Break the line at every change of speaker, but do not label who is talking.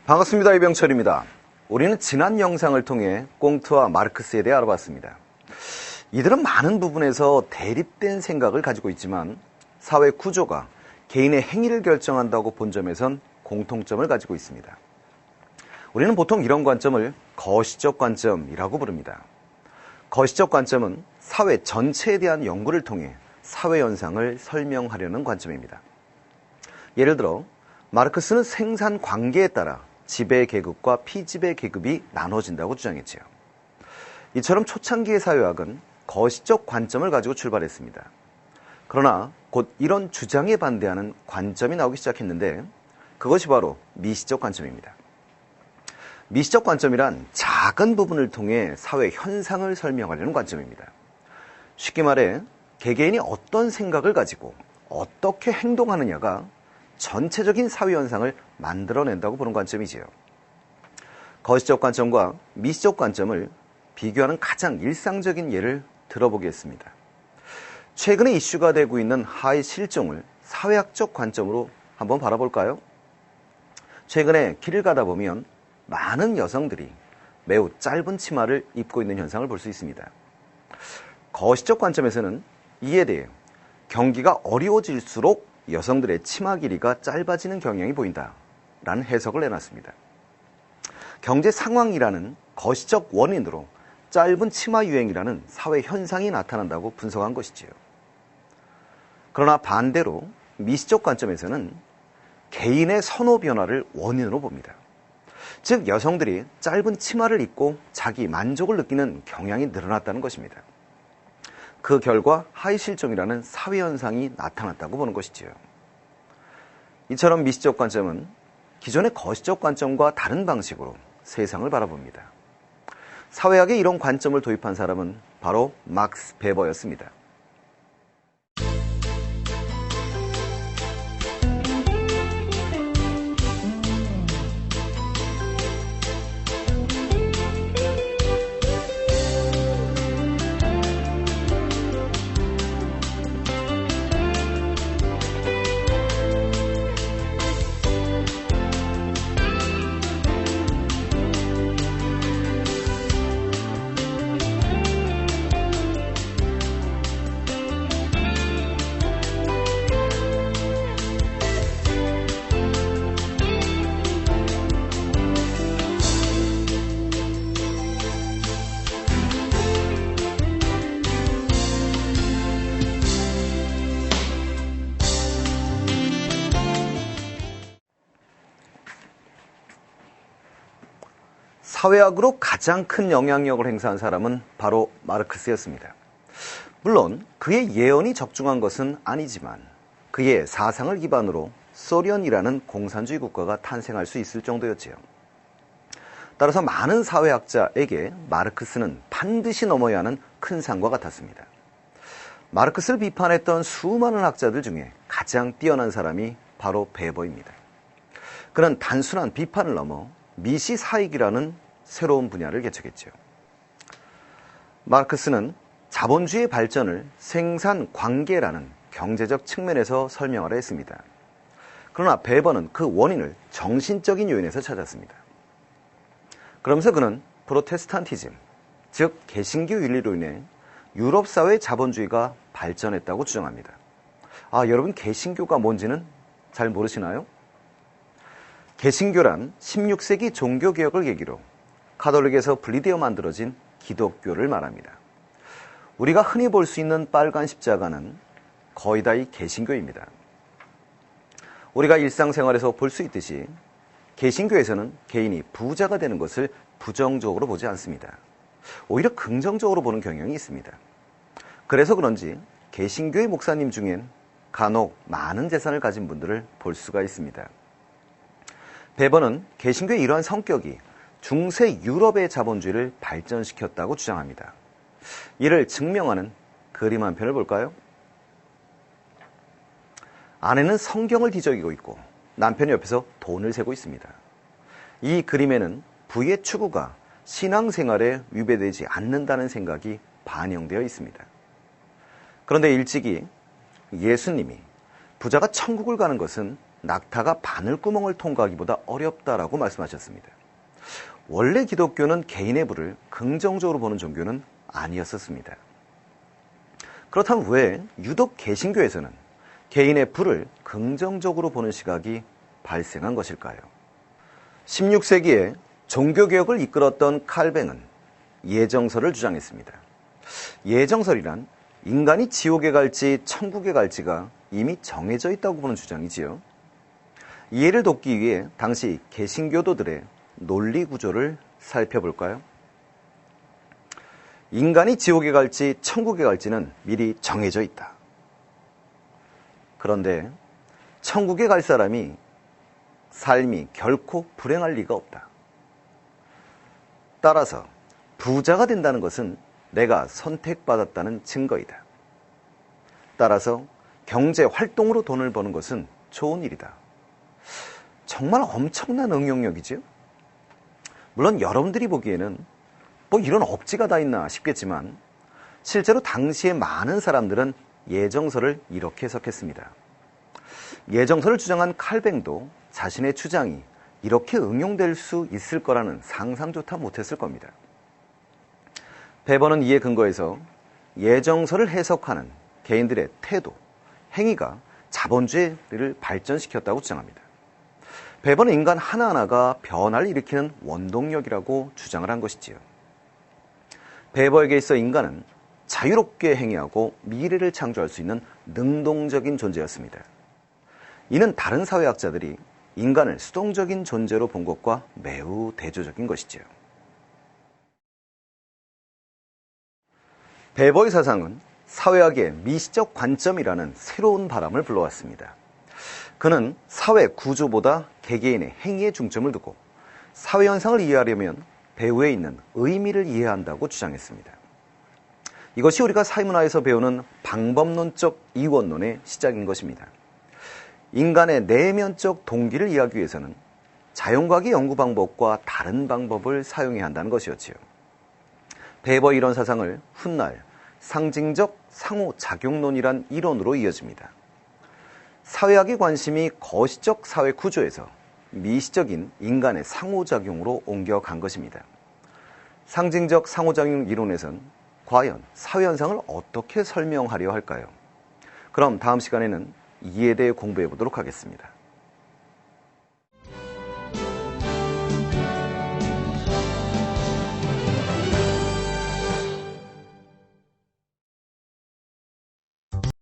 반갑습니다. 이병철입니다. 우리는 지난 영상을 통해 꽁트와 마르크스에 대해 알아봤습니다. 이들은 많은 부분에서 대립된 생각을 가지고 있지만 사회 구조가 개인의 행위를 결정한다고 본 점에선 공통점을 가지고 있습니다. 우리는 보통 이런 관점을 거시적 관점이라고 부릅니다. 거시적 관점은 사회 전체에 대한 연구를 통해 사회 현상을 설명하려는 관점입니다. 예를 들어 마르크스는 생산 관계에 따라 지배 계급과 피지배 계급이 나눠진다고 주장했지요. 이처럼 초창기의 사회학은 거시적 관점을 가지고 출발했습니다. 그러나 곧 이런 주장에 반대하는 관점이 나오기 시작했는데 그것이 바로 미시적 관점입니다. 미시적 관점이란 작은 부분을 통해 사회 현상을 설명하려는 관점입니다. 쉽게 말해 개개인이 어떤 생각을 가지고 어떻게 행동하느냐가 전체적인 사회 현상을 만들어낸다고 보는 관점이지요. 거시적 관점과 미시적 관점을 비교하는 가장 일상적인 예를 들어보겠습니다. 최근에 이슈가 되고 있는 하위 실종을 사회학적 관점으로 한번 바라볼까요? 최근에 길을 가다 보면 많은 여성들이 매우 짧은 치마를 입고 있는 현상을 볼 수 있습니다. 거시적 관점에서는 이에 대해 경기가 어려워질수록 여성들의 치마 길이가 짧아지는 경향이 보인다라는 해석을 내놨습니다. 경제 상황이라는 거시적 원인으로 짧은 치마 유행이라는 사회 현상이 나타난다고 분석한 것이지요. 그러나 반대로 미시적 관점에서는 개인의 선호 변화를 원인으로 봅니다. 즉 여성들이 짧은 치마를 입고 자기 만족을 느끼는 경향이 늘어났다는 것입니다. 그 결과 하위실종이라는 사회현상이 나타났다고 보는 것이지요. 이처럼 미시적 관점은 기존의 거시적 관점과 다른 방식으로 세상을 바라봅니다. 사회학에 이런 관점을 도입한 사람은 바로 막스 베버였습니다. 사회학으로 가장 큰 영향력을 행사한 사람은 바로 마르크스였습니다. 물론 그의 예언이 적중한 것은 아니지만 그의 사상을 기반으로 소련이라는 공산주의 국가가 탄생할 수 있을 정도였지요. 따라서 많은 사회학자에게 마르크스는 반드시 넘어야 하는 큰 산과 같았습니다. 마르크스를 비판했던 수많은 학자들 중에 가장 뛰어난 사람이 바로 베버입니다. 그는 단순한 비판을 넘어 미시사익이라는 새로운 분야를 개척했죠. 마르크스는 자본주의의 발전을 생산 관계라는 경제적 측면에서 설명하려 했습니다. 그러나 베버는 그 원인을 정신적인 요인에서 찾았습니다. 그러면서 그는 프로테스탄티즘, 즉 개신교 윤리로 인해 유럽 사회의 자본주의가 발전했다고 주장합니다. 여러분 개신교가 뭔지는 잘 모르시나요? 개신교란 16세기 종교개혁을 계기로 카톨릭에서 분리되어 만들어진 기독교를 말합니다. 우리가 흔히 볼 수 있는 빨간 십자가는 거의 다 이 개신교입니다. 우리가 일상생활에서 볼 수 있듯이 개신교에서는 개인이 부자가 되는 것을 부정적으로 보지 않습니다. 오히려 긍정적으로 보는 경향이 있습니다. 그래서 그런지 개신교의 목사님 중엔 간혹 많은 재산을 가진 분들을 볼 수가 있습니다. 베버는 개신교의 이러한 성격이 중세 유럽의 자본주의를 발전시켰다고 주장합니다. 이를 증명하는 그림 한 편을 볼까요? 아내는 성경을 뒤적이고 있고 남편이 옆에서 돈을 세고 있습니다. 이 그림에는 부의 추구가 신앙생활에 위배되지 않는다는 생각이 반영되어 있습니다. 그런데 일찍이 예수님이 부자가 천국을 가는 것은 낙타가 바늘구멍을 통과하기보다 어렵다라고 말씀하셨습니다. 원래 기독교는 개인의 부를 긍정적으로 보는 종교는 아니었었습니다. 그렇다면 왜 유독 개신교에서는 개인의 부를 긍정적으로 보는 시각이 발생한 것일까요? 16세기에 종교개혁을 이끌었던 칼뱅은 예정설을 주장했습니다. 예정설이란 인간이 지옥에 갈지 천국에 갈지가 이미 정해져 있다고 보는 주장이지요. 이해를 돕기 위해 당시 개신교도들의 논리 구조를 살펴볼까요? 인간이 지옥에 갈지 천국에 갈지는 미리 정해져 있다. 그런데 천국에 갈 사람이 삶이 결코 불행할 리가 없다. 따라서 부자가 된다는 것은 내가 선택받았다는 증거이다. 따라서 경제 활동으로 돈을 버는 것은 좋은 일이다. 정말 엄청난 응용력이지요? 물론 여러분들이 보기에는 뭐 이런 억지가 다 있나 싶겠지만 실제로 당시에 많은 사람들은 예정설을 이렇게 해석했습니다. 예정설을 주장한 칼뱅도 자신의 주장이 이렇게 응용될 수 있을 거라는 상상조차 못했을 겁니다. 베버는 이에 근거해서 예정설을 해석하는 개인들의 태도, 행위가 자본주의를 발전시켰다고 주장합니다. 베버는 인간 하나하나가 변화를 일으키는 원동력이라고 주장을 한 것이지요. 베버에게 있어 인간은 자유롭게 행위하고 미래를 창조할 수 있는 능동적인 존재였습니다. 이는 다른 사회학자들이 인간을 수동적인 존재로 본 것과 매우 대조적인 것이지요. 베버의 사상은 사회학의 미시적 관점이라는 새로운 바람을 불러왔습니다. 그는 사회 구조보다 개개인의 행위에 중점을 두고 사회 현상을 이해하려면 배후에 있는 의미를 이해해야 한다고 주장했습니다. 이것이 우리가 사회문화에서 배우는 방법론적 이원론의 시작인 것입니다. 인간의 내면적 동기를 이해하기 위해서는 자연과학의 연구 방법과 다른 방법을 사용해야 한다는 것이었지요. 베버의 이런 사상을 훗날 상징적 상호작용론이란 이론으로 이어집니다. 사회학의 관심이 거시적 사회 구조에서 미시적인 인간의 상호작용으로 옮겨간 것입니다. 상징적 상호작용 이론에선 과연 사회현상을 어떻게 설명하려 할까요? 그럼 다음 시간에는 이에 대해 공부해 보도록 하겠습니다.